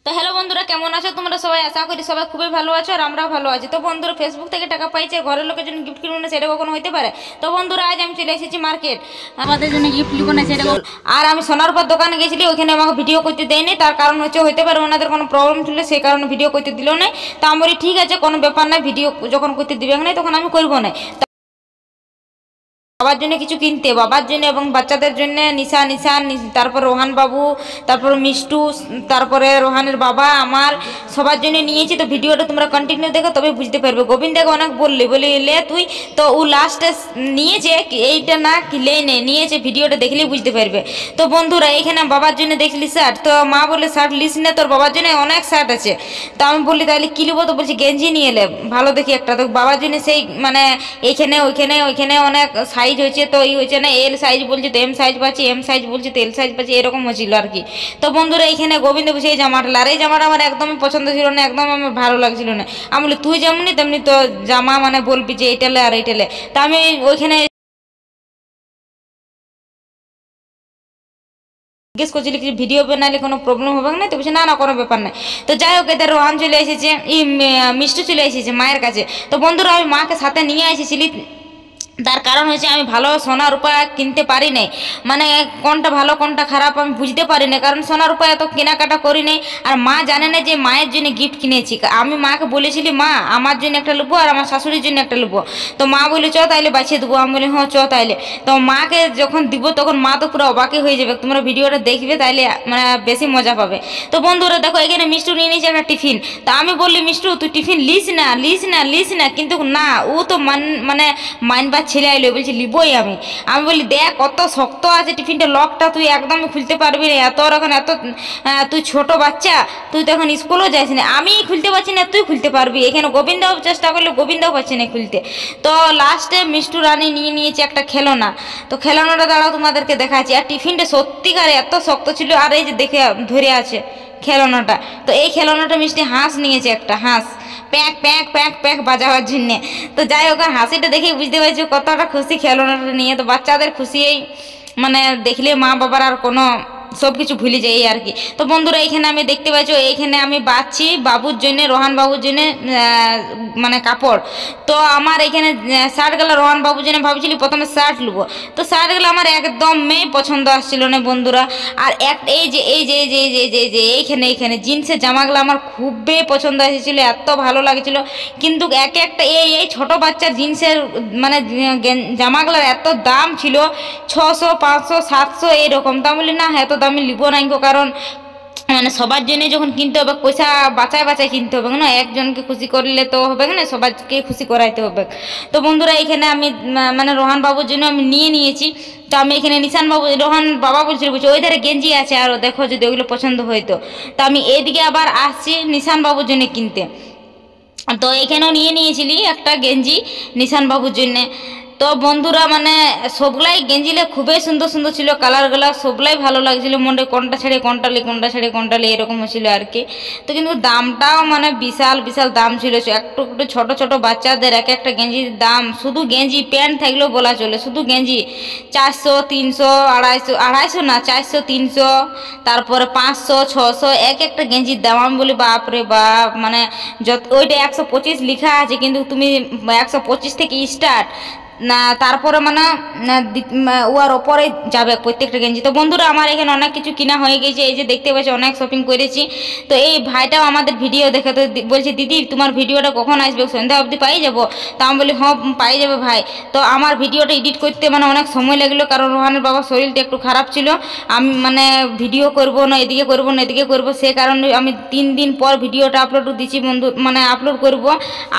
তো হ্যালো বন্ধুরা, কেমন আছো তোমরা সবাই? আশা করি সবাই খুবই ভালো আছো আর আমরাও ভালো আছি। তো বন্ধুরা, ফেসবুক থেকে টাকা পাইছে, ঘরের লোকের জন্য গিফট কিনবো না সেটা কখনো হইতে পারে? তো বন্ধুরা, আজ আমি চলে এসেছি মার্কেট, আমাদের জন্য গিফট কিনবো না সেটা। আর আমি সোনার উপর দোকানে গেছিলি, ওইখানে আমাকে ভিডিও করতে দেয়নি। তার কারণ হচ্ছে হইতে পারে ওনাদের কোনো প্রবলেম ছিল, সেই কারণে ভিডিও করতে দিল না। তো আমি বলি ঠিক আছে, কোনো ব্যাপার না, ভিডিও যখন করতে দিবে না তখন আমি করবো না। বাবার জন্য কিছু কিনতে, বাবার জন্য এবং বাচ্চাদের জন্য নিশান, তারপর রোহান বাবু, তারপর মিষ্টু, তারপরে রোহানের বাবা, আমার সবার জন্য নিয়েছি। তো ভিডিওটা তোমরা কন্টিনিউ দেখো, তবে বুঝতে পারবে। গোবিন্দাকে অনেক বলি লে তুই, তো ও লাস্টে নিয়েছে এইটা না কি নিয়েছে, ভিডিওটা দেখলেই বুঝতে পারবে। তো বন্ধুরা, এখানে বাবার জন্য দেখলি শার্ট, তো মা বলে শার্ট লিস না, তোর বাবার জন্য অনেক শার্ট আছে। তো আমি বলি তাহলে কী নেবো? তো বলছি গেঞ্জি নিয়ে এলে ভালো দেখি একটা। তো বাবার জন্য সেই মানে এইখানে ওইখানে অনেক সাইজ হয়েছে, তো এই হয়েছে না, এল সাইজ বলছে তো এম সাইজ পাচ্ছি, এম সাইজ বলছে তো এল সাইজ পাচ্ছি, এরকম হয়েছিল আর কি। তো বন্ধুরা, এইখানে গোবিন্দ বসে এই জামাটা, আর এই জামাটা আমার একদমই পছন্দ ছিল না, একদম আমার ভালো লাগছিল না। আমি বলি তুই যেমনি তেমনি তো জামা মানে বলবি যে এইটালে আর এইটালে। তা আমি ওইখানে জিজ্ঞেস করছিল কি ভিডিও বানালে কোনো প্রবলেম হবে না? তো বলছে না কোনো ব্যাপার নাই। তো যাই হোক, এদের রোহান চলে এসেছে, মিষ্টি চলে এসেছে মায়ের কাছে। তো বন্ধুরা, আমি মাকে সাথে নিয়ে এসেছিলি, তার কারণ হচ্ছে আমি ভালো সোনা রূপা কিনতে পারি নাই, মানে কোনটা ভালো কোনটা খারাপ আমি বুঝতে পারি না, কারণ সোনা রূপা এত কেনাকাটা করি নাই। আর মা জানে না যে মায়ের জন্য গিফট কিনেছি। আমি মাকে বলেছিলি মা আমার জন্য একটা নেবো আর আমার শাশুড়ির জন্য একটা নেবো। তো মা বলে চ তাইলে বাছিয়ে দেবো। আমি বলি হ্যাঁ চ তাইলে। তো মাকে যখন দিব তখন মা তো পুরো অবাকই হয়ে যাবে। তোমরা ভিডিওটা দেখবে তাইলে মানে বেশি মজা পাবে। তো বন্ধুরা দেখো, এখানে মিষ্টু নিয়ে নিয়েছে একটা টিফিন। তা আমি বললি মিষ্টু তুই টিফিন লিস না, কিন্তু না, ও তো মানে মাইনবার ছেলে আইলো, বলছি লিবই আমি। আমি বলি দেখ কত শক্ত আছে টিফিনটা, লকটা তুই একদমই খুলতে পারবি না, এখন এত তুই ছোট বাচ্চা, তুই তো এখন স্কুলও যাস না, আমি খুলতে পারছি না, তুই খুলতে পারবি। এখানে গোবিন্দাও চেষ্টা করলে গোবিন্দাও পারছে না খুলতে। তো লাস্টে মিষ্টু রানী নিয়ে নিয়েছে একটা খেলনা। তো খেলনাটা দাঁড়াও তোমাদেরকে দেখাচ্ছি। আর টিফিনটা সত্যিকারে এত শক্ত ছিল, আর এই যে দেখে ধরে আছে খেলনাটা। তো এই খেলনাটা মিষ্টি হাঁস নিয়েছে, একটা হাঁস প্যাঁক প্যাঁক প্যাঁক প্যাঁক বাজাবার জন্যে। তো যাই হোক, আর হাসিটা দেখেই বুঝতে পারছি কতটা খুশি খেলনাটা নিয়ে। তো বাচ্চাদের খুশি এই মানে দেখলে মা বাবার আর কোনো সব কিছু ভুলে যাই আর কি। তো বন্ধুরা, এইখানে আমি দেখতে পাচ্ছি, এইখানে আমি বাঁচছি বাবুর জন্যে, রোহান বাবুর জন্যে মানে কাপড়। তো আমার এখানে শার্টগুলো রোহান বাবুর জন্য ভাবছিলি প্রথমে শার্ট নেবো। তো শার্টগুলো আমার একদমই পছন্দ আসছিল না বন্ধুরা। আর এইখানে জিন্সের জামাগুলো আমার খুবই পছন্দ এসেছিল, এত ভালো লাগছিল। কিন্তু একটা এই ছোট বাচ্চার জিন্সের মানে জামাগুলোর এত দাম ছিল, 600 500 700 এইরকম। তা বলি না এত দামি লিবো না, কারণ মানে সবার জন্য যখন কিনতে হবে পয়সা বাঁচায় কিনতে হবে না, একজনকে খুশি করলে তো হবে না, সবাইকে খুশি করাইতে হবে। তো বন্ধুরা, এখানে আমি মানে রোহান বাবুর জন্য আমি নিয়ে নিয়েছি। তো আমি এখানে নিশান বাবু, রোহান বাবা বলছিল বুঝছি ওই ধারে গেঞ্জি আছে আরও, দেখো যদি ওইগুলো পছন্দ হইতো। তো আমি এইদিকে আবার আসছি নিশান বাবুর জন্য কিনতে। তো এখানেও নিয়ে নিয়েছিলি একটা গেঞ্জি নিশান বাবুর জন্যে। তো বন্ধুরা, মানে সবগুলাই গেঞ্জিলে খুবই সুন্দর সুন্দর ছিল, কালারগুলো সবগুলাই ভালো লাগছিল, মনে কোনটা ছেড়ে কোনটা লি এরকম হচ্ছিল আর কি। তো কিন্তু দামটাও মানে বিশাল দাম ছিল, একটু একটু ছোট ছোট বাচ্চাদের এক একটা গেঞ্জির দাম, শুধু গেঞ্জি প্যান্ট থাকলেও বলা চলে, শুধু গেঞ্জি 400 300 250 না 400 300, তারপরে 500 600 এক একটা গেঞ্জির দাম। আমি বলি বাপ রে বাপ, মানে যত ওইটা 125 লেখা আছে, কিন্তু তুমি 125 থেকে স্টার্ট না, তারপরে মানে ওর ওপরে যাবে প্রত্যেকটা গেঞ্জি। তো বন্ধুরা, আমার এখানে অনেক কিছু কিনা হয়ে গেছে, এই যে দেখতে পাচ্ছি অনেক শপিং করেছি। তো এই ভাইটাও আমাদের ভিডিও দেখে, তো বলছে দিদি তোমার ভিডিওটা কখন আসবে, সন্ধ্যা অবধি পাই যাবো? তা আমি বলি হ্যাঁ পাই যাবে ভাই। তো আমার ভিডিওটা এডিট করতে মানে অনেক সময় লাগলো, কারণ রোহানের বাবার শরীরটা একটু খারাপ ছিল। আমি মানে ভিডিও করব না এদিকে করব, সে কারণে আমি 3 দিন পর ভিডিওটা আপলোড দিচ্ছি বন্ধু, মানে আপলোড করব,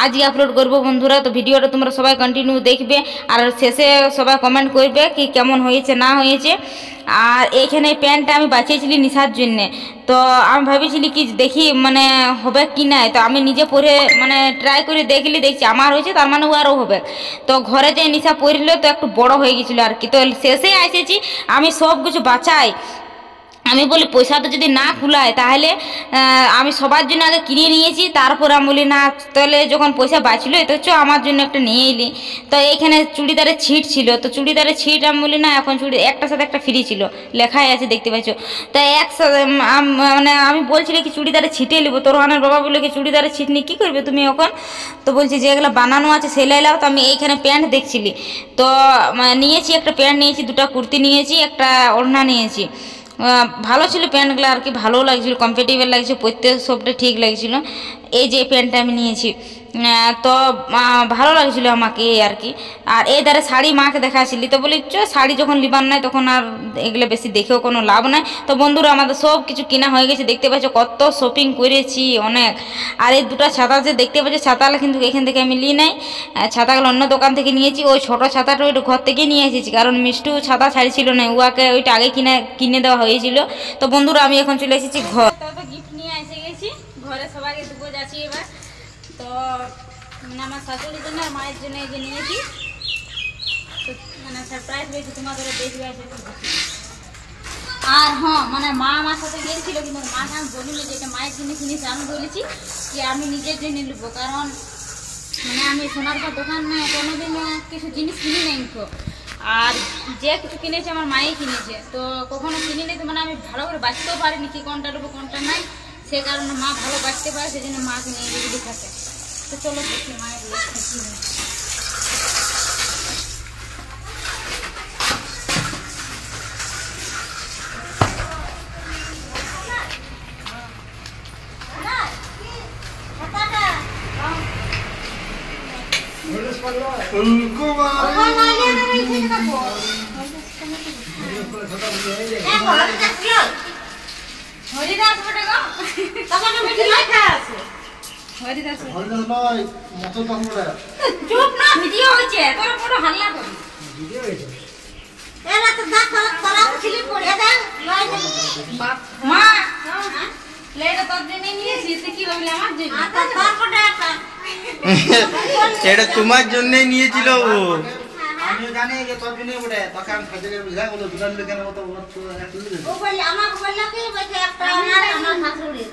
আজই আপলোড করব বন্ধুরা। তো ভিডিওটা তোমরা সবাই কন্টিনিউ দেখবে, আর শেষে সবাই কমেন্ট করবে কি কেমন হয়েছে না হয়েছে। আর এইখানে প্যান্টটা আমি বাঁচিয়েছিলি নিশার জন্যে। তো আমি ভাবিছিলি কি দেখি মানে হবে কি না, তো আমি নিজে পরে মানে ট্রাই করে দেখছি আমার হয়েছে, তার মানে ও আরও হবে। তো ঘরে যে নিশা পরলো তো একটু বড় হয়ে গেছিলো আর কি। তো শেষে এসেছি আমি সব কিছু বাঁচাই, আমি বলি পয়সাটা যদি না কুলায় তাহলে আমি সবার জন্য আগে কিনে নিয়েছি, তারপর আমি বলি না তাহলে যখন পয়সা বাঁচলো তো চ আমার জন্য একটা নিয়ে এলি। তো এইখানে চুড়িদারের ছিট ছিল, তো চুড়িদারের ছিট আমি বলি না এখন একটার সাথে একটা ফ্রি ছিল, লেখাই আছে দেখতে পাচ্ছ। তাই একসাথে মানে আমি বলছিল কি চুড়িদারের ছিটে নিব, তো রোহানের বাবা বলে কি চুড়িদারের ছিট নিয়ে কী করবে তুমি এখন? তো বলছি যে এগুলো বানানো আছে সেলাই লাও। তো আমি এইখানে প্যান্ট দেখছিলি, তো নিয়েছি একটা প্যান্ট নিয়েছি, দুটো কুর্তি নিয়েছি, একটা ওড়না নিয়েছি। ভালো ছিল প্যান্টগুলো আর কি, ভালোও লাগছিলো, কমফর্টেবল লাগছে, পরতে সবটা ঠিক লাগছিলো। এই যে প্যান্টটা আমি নিয়েছি, তো ভালো লাগছিলো আমাকে এই আর কি। আর এই দ্বারা শাড়ি মাকে দেখাচ্ছিলি, তো বলি চ শাড়ি যখন লিবার নাই তখন আর এগুলো বেশি দেখেও কোনো লাভ নাই। তো বন্ধুরা আমাদের সব কিছু কেনা হয়ে গেছে, দেখতে পাচ্ছ কত শপিং করেছি অনেক। আর এই দুটো ছাতা যে দেখতে পাচ্ছ, ছাতাগুলো কিন্তু এখান থেকে আমি নিই নাই, ছাতাগুলো অন্য দোকান থেকে নিয়েছি। ওই ছোটো ছাতাটা ওইটা ঘর থেকে নিয়ে এসেছি, কারণ মিষ্টু ছাতা ছাড়ছিল না, উয়াকে ওইটা আগে কিনে দেওয়া হয়েছিল। তো বন্ধুরা আমি এখন চলে এসেছি ঘর, তো গিফট নিয়ে এসে গেছি ঘরে, সবাইকে দুপুর যাচ্ছি এবার। তো মানে আমার শাশুড়ির জন্য আর মায়ের জন্য এই যে নিয়েছি, তো মানে সারপ্রাইজ হয়েছে তোমাদের দেখবে। আর হ্যাঁ মানে মা আমার সাথে গিয়েছিল, কিন্তু মাকে আমি বলিনি যে এটা মায়ের জন্য কিনেছি, আমি বলেছি যে আমি নিজের জন্য নেবো, কারণ মানে আমি সোনার পর দোকানে কোনোদিন কিছু জিনিস কিনি নাই তো। আর যে কিছু কিনেছে আমার মাই কিনেছে, তো কখনো কিনে নিতে মানে আমি ভালো করে বাঁচতেও পারিনি কি কোনটা নেবো কোনটা নাই, সে কারণে মা ভালো বাঁচতে পারে, সেই জন্য মাকে নিয়ে যদি থাকে। তো চলো দেখি মায়ের এটা তোমার জন্যই নিয়েছিল ও। আমি জানি যে তোর জন্য বটে, তোকে আমি খাইতে গেলে বুঝা গেল দুটার লোকের মতো ও বলি আমার বললো কি বলছে একটা আমার শাশুড়ি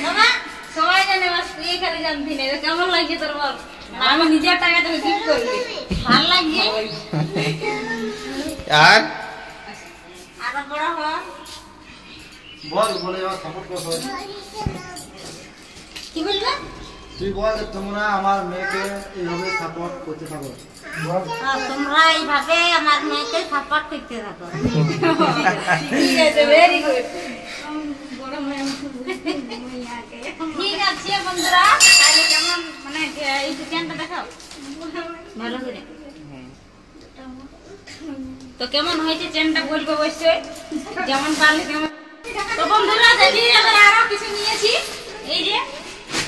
বাবা সবাই জানে, বাস তুই খালি জানতি না। কেমন লাগছে তোর বল? আমি নিজের টাকা তুমি গিফট করবি, ভালো লাগছে। আর আরো বড় হ বল বলে সাপোর্ট করো। কি বলবে? তুই বল তোমরা আমার মেয়েকে এইভাবে সাপোর্ট করতে থাকো। তোমরা এইভাবে আমার মেয়েকে সাপোর্ট করতে থাকো। ঠিক আছে, ভেরি গুড। ঠিক আছে বন্ধুরা, তাহলে কেমন মানে এই চিকেনটা দেখাও ভালো করে। তো কেমন হয়েছে চেনটা বলবো অবশ্যই, যেমন পারলে তেমন। তো বন্ধুরা দেখি এবার আরো কিছু নিয়েছি, এই যে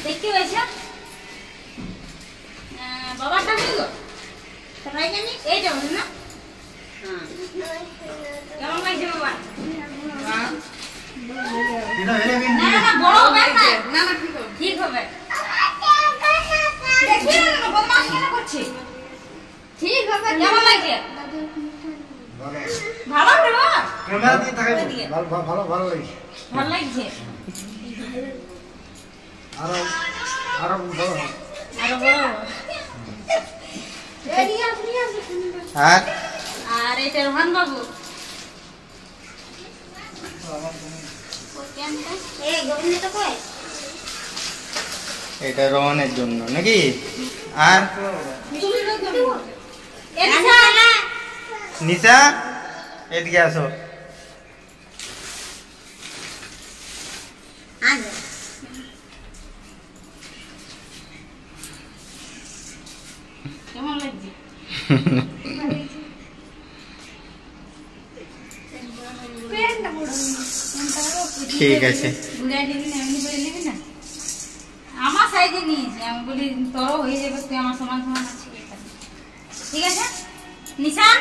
দেখতে পাচ্ছ বাবারটা কি গো সবাই জানি এইটা বল না। কেমন লাগছে বাবা? এটা হেলে মিন না না বড় হবে না, না না ঠিক হবে। দেখি না বদমাশ কেন করছে, ঠিক হবে। কেমন লাগছে? ভালো ভালো রে বাবা, ক্যামেরা দিয়ে তাকাই ভালো ভালো ভালো লাগছে, ভালো লাগছে। আরো আরো ভালো আরো বড় আর আর এটা রোহান বাবু এটা রোহনের জন্য নাকি? আর নিশা এদিকে আসো। কেমন লাগছে? ঠিক আছে, আমার সাইজে নিয়েছি, আমি বলি তোরও হয়ে যাবে, তুই আমার সমান সমান আছিস। ঠিক আছে নিশান,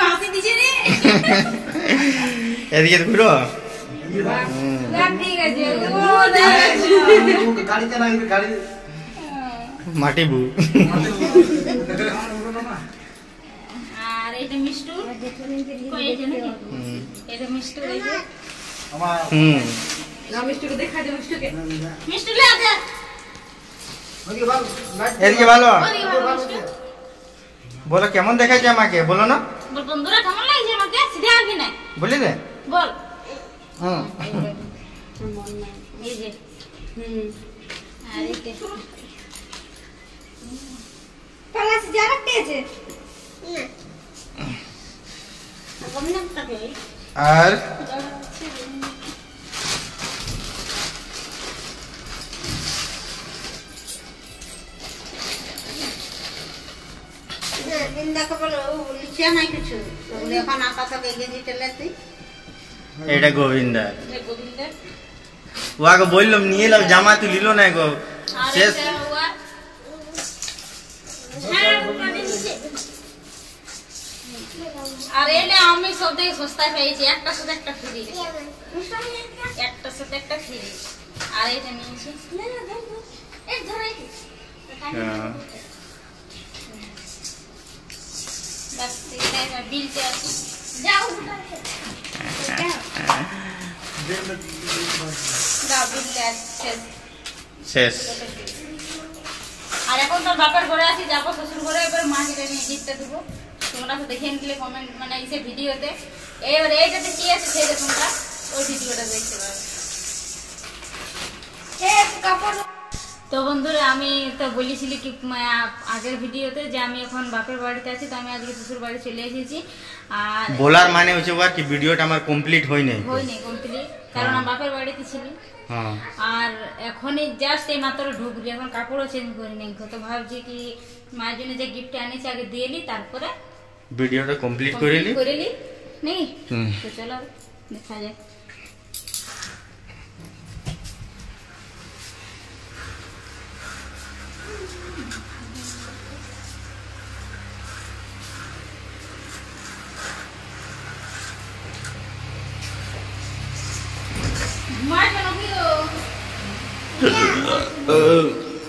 হাসি দিছে রে। এদিকে ঘুরো। ঠিক আছে গাড়িতে না গাড়ি মাটি বু। এটা মিষ্টু কই এই যে নাকি এটা মিষ্টু এই যে আমার না মিষ্টুকে দেখা দে মিষ্টুকে মিষ্টু লে আগে ওদিকে ভালো এদিকে ভালো ওদিকে ভালো মিষ্টু বলো কেমন দেখাচ্ছে আমাকে বলো না বল বন্ধুরা কেমন লাগছে আমাকে সিধা আগে না বলি দে বল হুম এই যে আর এইটা পালাস যা রাখতে আছে না কমন না কে আর দিনদা কবল লিখে নাই কিছু ওগুলো এখন আকাশ থেকে গেজি চলেছি এটা গোবিন্দা এই গোবিন্দ ও আগে বললাম নিয়ে এলাম জামা তুই নিল না গো আর শেষ এটা হুয়া হ্যাঁ মানে নিচে আর এলে আমি সব থেকে সস্তায় পেয়েছি একটা সাথে একটা ফ্রি একটা সাথে একটা ফ্রি আর এটা নিয়েছি না না ধর এই ধরাই হ্যাঁ। বাস এটা বিলতে আছে যাও যাও বিলতে আছে শেষ আর এখন তোর বাপের ঘরে আছি যাবো শ্বশুর ঘরে এবার মাকে নিয়ে গিফটটা দেবো তোমরা তো দেখে নিলে কমেন্ট মানে এই ভিডিওতে এবার এইটাতে কি আছে সেটা তোমরা ওই ভিডিওটা দেখতে পাবে তো বন্ধুরা আমি তো বলেছিলি কি আগের ভিডিওতে যে আমি এখন বাপের বাড়িতে আছি তো আমি আজকে শ্বশুর বাড়ি চলে এসেছি আর বলার মানে হচ্ছে ওর কি ভিডিওটা আমার কমপ্লিট হয়নি হয়নি কমপ্লিট কারণ আমি বাপের বাড়িতে ছিলি হ্যাঁ আর এখনই জাস্ট এই মাত্র ঢুকলি এখন কাপড়ও চেঞ্জ করি নি তো ভাবছি কি মায়ের জন্য যে গিফট আনিছি আগে দিয়ে নি তারপরে ভিডিওটা কমপ্লিট করিলি করিলি নেই হুম। তো চলো দেখা যাক মার জন্য কি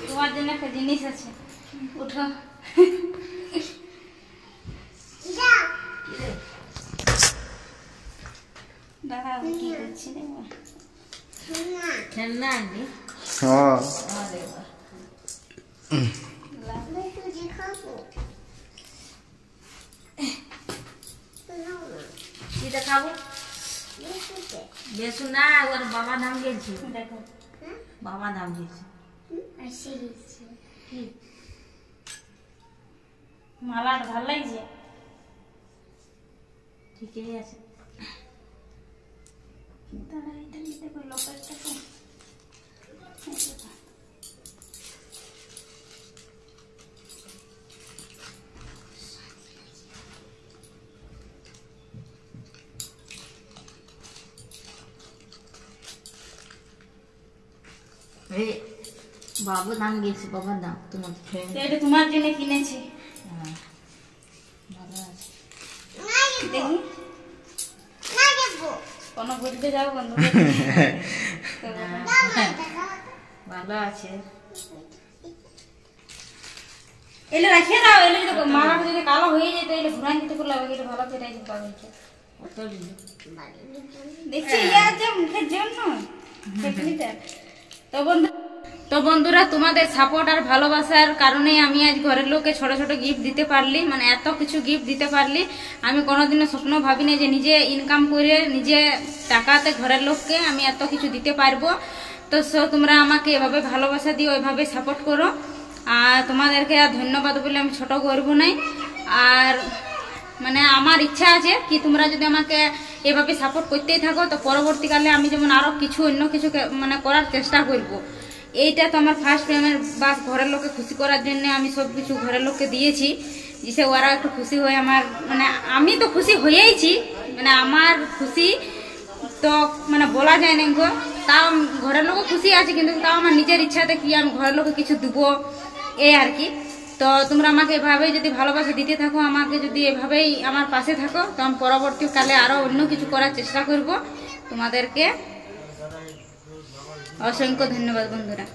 তোমার জন্য একটা জিনিস আছে উঠো দাঁড়াও কি করছি রে খেলনা আনবি হ্যাঁ আরে বাহ এটা খাবো বেশু না ওর বাবা নাম গেছি দেখো বাবা নাম গেছি মালাটা ভাল লাগছে ঠিকই আছে দাঁড়া এটা নিতে কই লোকেরটা তো বাবু নাম গেছি বাবার নাম তোমার ফ্রেন্ড এটা তোমার জন্য কিনেছি ভালো আছে দেখি কোনো ঘুরতে যাও বন্ধু ভালো আছে এলে রাখিয়ে দাও এলে যদি মালাটা যদি কালো হয়ে যেত এলে ঘুরান দিতে করলে এটা ভালো করে রাখতে পারবে দেখছি ইয়ার যে মুখের জন্য তো বন্ধুরা তোমাদের সাপোর্ট আর ভালোবাসার কারণে আমি আজ ঘরের লোককে ছোট ছোট গিফট দিতে পারলি মানে এত কিছু গিফট দিতে পারলি আমি কোনোদিনও স্বপ্ন ভাবিনি যে নিজে ইনকাম করে নিজে টাকাতে ঘরের লোককে আমি এত কিছু দিতে পারবো তো তোমরা আমাকে এভাবে ভালোবাসা দিও এভাবে সাপোর্ট করো আর তোমাদেরকে আর ধন্যবাদ বলে আমি ছোট করবো নাই আর মানে আমার ইচ্ছা আছে কি তোমরা যদি আমাকে এভাবে সাপোর্ট করতেই থাকো তো পরবর্তীকালে আমি যেমন আরো কিছু অন্য কিছু মানে করার চেষ্টা করব এইটা তো আমার ফার্স্ট পেমেন্ট বাস ঘরের লোককে খুশি করার জন্য আমি সব কিছু ঘরের লোককে দিয়েছি যে ওরা একটু খুশি হয়ে আমার মানে আমি তো খুশি হয়েইছি মানে আমার খুশি তো মানে বলা যায় না গো তাও ঘরের লোকও খুশি আছে কিন্তু তাও আমার নিজের ইচ্ছাতে কি আমি ঘরের লোককে কিছু দেবো এই আর কি তো তোমরা আমাকে এভাবেই যদি ভালোবাসা দিতে থাকো আমাকে যদি এভাবেই আমার পাশে থাকো তো আমি পরবর্তীকালে আরো অন্য কিছু করার চেষ্টা করব তোমাদেরকে অসংখ্য ধন্যবাদ বন্ধুরা।